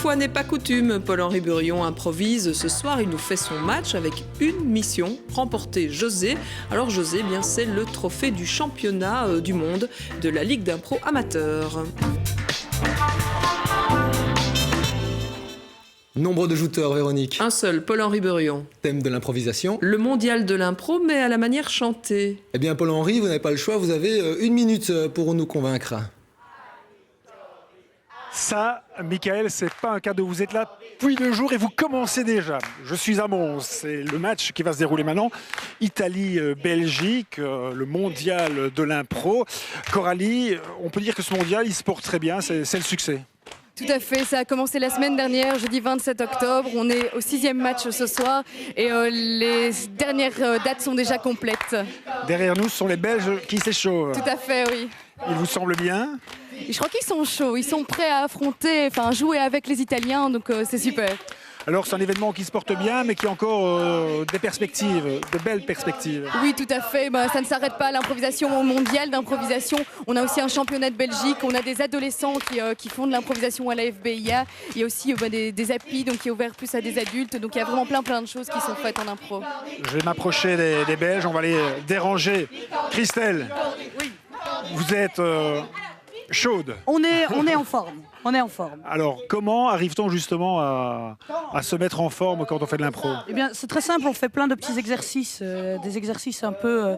fois n'est pas coutume, Paul-Henri Burion improvise. Ce soir, il nous fait son match avec une mission, remporter José. Alors José, bien c'est le trophée du championnat du monde de la Ligue d'impro amateur. Nombre de jouteurs, Véronique. Un seul, Paul-Henri Burion. Thème de l'improvisation. Le mondial de l'impro, mais à la manière chantée. Eh bien, Paul-Henri, vous n'avez pas le choix, vous avez 1 minute pour nous convaincre. Ça, Michael, c'est pas un cadeau. Vous êtes là depuis 2 jours et vous commencez déjà. Je suis à Mons, c'est le match qui va se dérouler maintenant. Italie-Belgique, le mondial de l'impro. Coralie, on peut dire que ce mondial, il se porte très bien, c'est le succès. Tout à fait, ça a commencé la semaine dernière, jeudi 27 octobre. On est au 6e match ce soir et les dernières dates sont déjà complètes. Derrière nous, ce sont les Belges qui s'échauffent. Tout à fait, oui. Ils vous semblent bien ? Et je crois qu'ils sont chauds, ils sont prêts à affronter, jouer avec les Italiens, donc c'est super. Alors c'est un événement qui se porte bien, mais qui a encore des perspectives, de belles perspectives. Oui, tout à fait. Ça ne s'arrête pas à l'improvisation mondiale d'improvisation. On a aussi un championnat de Belgique. On a des adolescents qui font de l'improvisation à la FBIA. Il y a aussi des applis donc, qui est ouvert plus à des adultes. Donc il y a vraiment plein de choses qui sont faites en impro. Je vais m'approcher des Belges. On va les déranger. Christelle, Oui. vous êtes chaude. On est en forme. On est en forme. Alors, comment arrive-t-on justement à se mettre en forme quand on fait de l'impro ? Eh bien, c'est très simple. On fait plein de petits exercices, des exercices un peu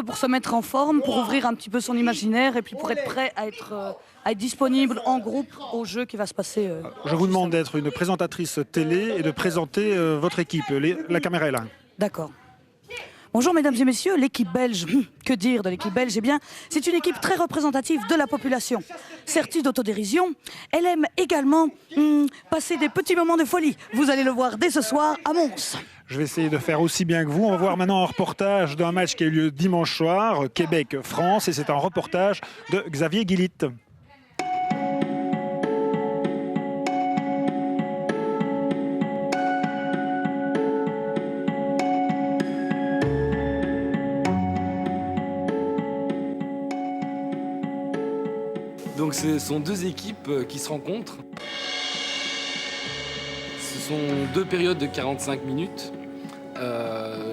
pour se mettre en forme, pour ouvrir un petit peu son imaginaire et puis pour être prêt à être disponible en groupe au jeu qui va se passer. Je vous demande d'être une présentatrice télé et de présenter votre équipe. La caméra est là. D'accord. Bonjour mesdames et messieurs, l'équipe belge, que dire de l'équipe belge ? Eh bien, c'est une équipe très représentative de la population. Certes d'autodérision, elle aime également passer des petits moments de folie. Vous allez le voir dès ce soir à Mons. Je vais essayer de faire aussi bien que vous. On va voir maintenant un reportage d'un match qui a eu lieu dimanche soir, Québec-France, et c'est un reportage de Xavier Guillit. Donc ce sont 2 équipes qui se rencontrent. Ce sont 2 périodes de 45 minutes.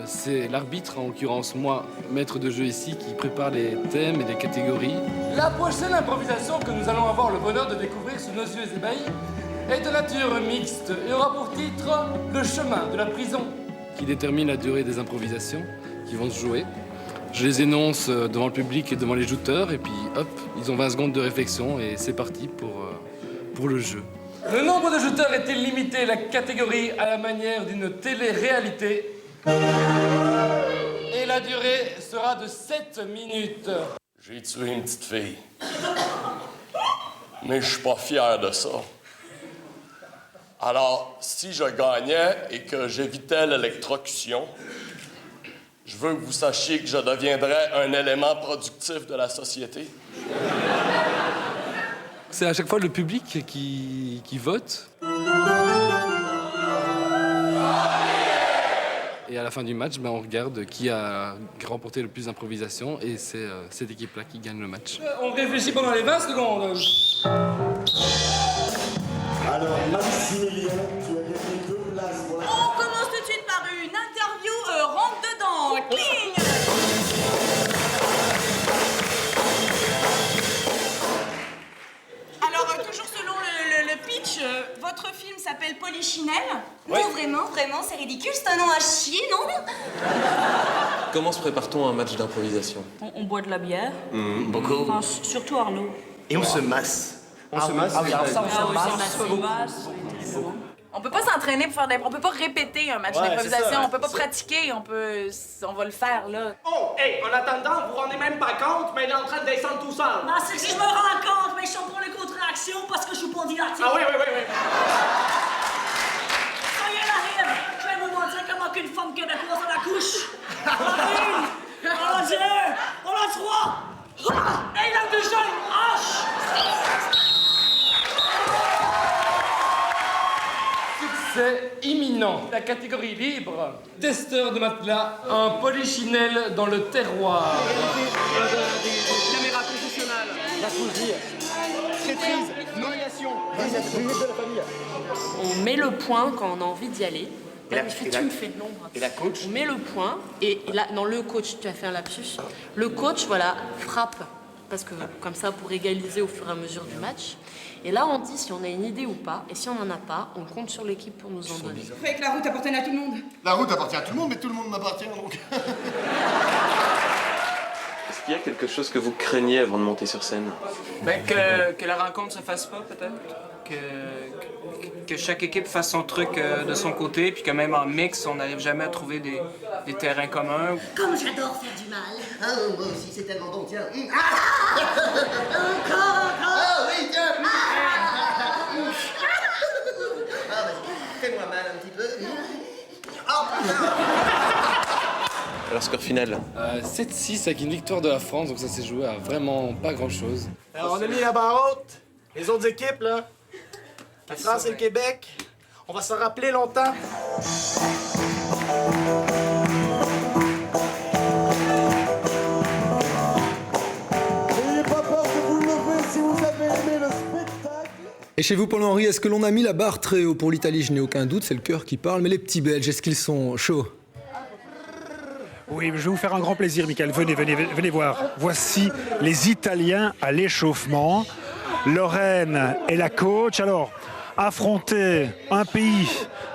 C'est l'arbitre, en l'occurrence moi, maître de jeu ici, qui prépare les thèmes et les catégories. La prochaine improvisation que nous allons avoir le bonheur de découvrir sous nos yeux ébahis est de nature mixte et aura pour titre « Le chemin de la prison », qui détermine la durée des improvisations qui vont se jouer. Je les énonce devant le public et devant les jouteurs, et puis hop, ils ont 20 secondes de réflexion et c'est parti pour le jeu. Le nombre de jouteurs est-il limité, la catégorie à la manière d'une télé-réalité. Et la durée sera de 7 minutes. J'ai tué une petite fille. Mais je suis pas fier de ça. Alors, si je gagnais et que j'évitais l'électrocution, je veux que vous sachiez que je deviendrais un élément productif de la société. C'est à chaque fois le public qui vote. Et à la fin du match, on regarde qui a remporté le plus d'improvisation et c'est cette équipe-là qui gagne le match. On réfléchit pendant les 20 secondes. Alors, Maximilien, tu as gagné 2 places pour la... On commence tout de suite par une interview rentre dedans. Cling. Alors, toujours selon le pitch, votre film s'appelle Polichinelle. Oui. Non, vraiment, c'est ridicule, c'est un nom à chier, non? Comment se prépare-t-on à un match d'improvisation ? On boit de la bière. Beaucoup. Enfin, surtout Arnaud. Et on se masse. On se masse. On peut pas s'entraîner pour faire des... On peut pas répéter un match d'improvisation, on peut pas pratiquer, on va le faire, là. Oh, hey, en attendant, vous vous rendez même pas compte, mais il est en train de descendre tout seul. Non, c'est que si je me rends compte, mais je suis pour les contractions parce que je suis pas dilaté. Ah oui. Ça y est, elle arrive. Je vais vous montrer comment qu'une femme québécoise en accouche. On a 1, on a 2, on a 3. Hey, la de jeune, hache. Succès imminent. La catégorie libre. Testeur de matelas, un polichinelle dans le terroir. Des caméras professionnelles. Jacuzzi. Traîtrise. Nomination. On met le point quand on a envie d'y aller. Et la- Tu et la- me fais de l'ombre. Et la coach? On met le point et là, non, le coach, tu as fait un lapsus. Le coach, voilà, frappe. Parce que comme ça, pour égaliser au fur et à mesure du match. Et là, on dit si on a une idée ou pas. Et si on n'en a pas, on compte sur l'équipe pour nous en donner. Je croyais que la route appartenait à tout le monde. La route appartient à tout le monde, mais tout le monde m'appartient donc. Est-ce qu'il y a quelque chose que vous craignez avant de monter sur scène? Ben, que la rencontre se fasse pas, peut-être. Que chaque équipe fasse son truc de son côté, puis que même en mix, on n'arrive jamais à trouver des terrains communs. Comme j'adore faire du mal. Ah, moi aussi, c'est tellement bon, tiens. Encore. Ah oui, tiens. Ah, vas-y, fais-moi mal un petit peu. Alors, score final? 7-6 avec une victoire de la France, donc ça s'est joué à vraiment pas grand-chose. Alors, on a mis la barre haute. Les autres équipes, là, la France et le Québec, on va s'en rappeler longtemps. N'ayez pas peur de vous lever si vous avez aimé le spectacle. Et chez vous, Paul-Henri, est-ce que l'on a mis la barre très haut pour l'Italie? Je n'ai aucun doute, c'est le cœur qui parle. Mais les petits Belges, est-ce qu'ils sont chauds? Oui, je vais vous faire un grand plaisir, Michael. Venez voir. Voici les Italiens à l'échauffement. Lorraine est la coach. Alors, affronter un pays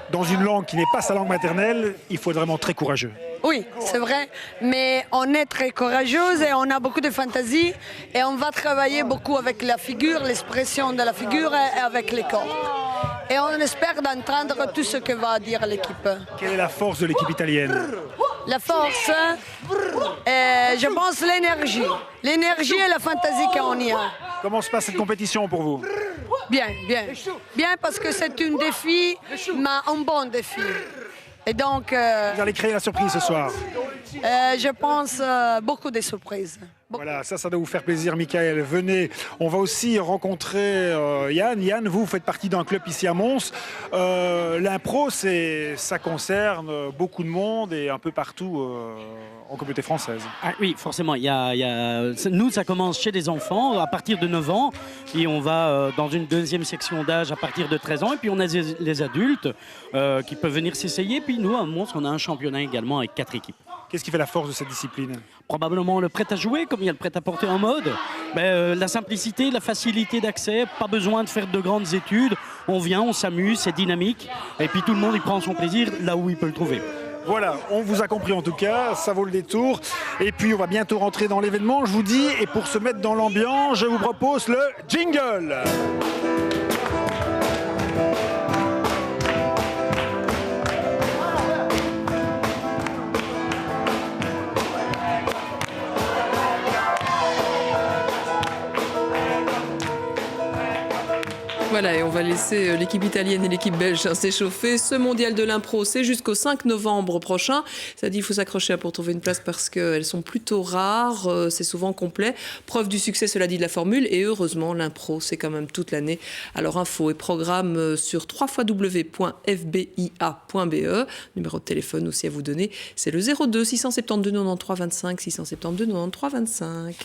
dans une langue qui n'est pas sa langue maternelle, il faut être vraiment très courageux. Oui, c'est vrai, mais on est très courageuse et on a beaucoup de fantaisie et on va travailler beaucoup avec la figure, l'expression de la figure et avec les corps. Et on espère d'entendre tout ce que va dire l'équipe. Quelle est la force de l'équipe italienne? La force, je pense l'énergie. L'énergie et la fantaisie qu'on y a. Comment se passe cette compétition pour vous? Bien, bien. Bien parce que c'est un défi, mais un bon défi. Et donc... Vous allez créer la surprise ce soir. je pense beaucoup de surprises. Voilà, ça doit vous faire plaisir, Michael. Venez, on va aussi rencontrer Yann. Yann, vous faites partie d'un club ici à Mons. L'impro, ça concerne beaucoup de monde et un peu partout en communauté française. Ah, oui, forcément. Nous, ça commence chez des enfants à partir de 9 ans. Et on va dans une deuxième section d'âge à partir de 13 ans. Et puis on a les adultes qui peuvent venir s'essayer. Puis nous, à Mons, on a un championnat également avec 4 équipes. Qu'est-ce qui fait la force de cette discipline? Probablement le prêt à jouer, comme il y a le prêt à porter en mode. La simplicité, la facilité d'accès, pas besoin de faire de grandes études. On vient, on s'amuse, c'est dynamique. Et puis tout le monde y prend son plaisir là où il peut le trouver. Voilà, on vous a compris en tout cas, ça vaut le détour. Et puis on va bientôt rentrer dans l'événement, je vous dis. Et pour se mettre dans l'ambiance, je vous propose le jingle. Voilà, et on va laisser l'équipe italienne et l'équipe belge s'échauffer. Ce mondial de l'impro, c'est jusqu'au 5 novembre prochain. Ça dit, il faut s'accrocher pour trouver une place parce qu'elles sont plutôt rares, c'est souvent complet. Preuve du succès, cela dit, de la formule. Et heureusement, l'impro, c'est quand même toute l'année. Alors, info et programme sur www.fbia.be. Numéro de téléphone aussi à vous donner, c'est le 02 672 93 25, 672 93 25.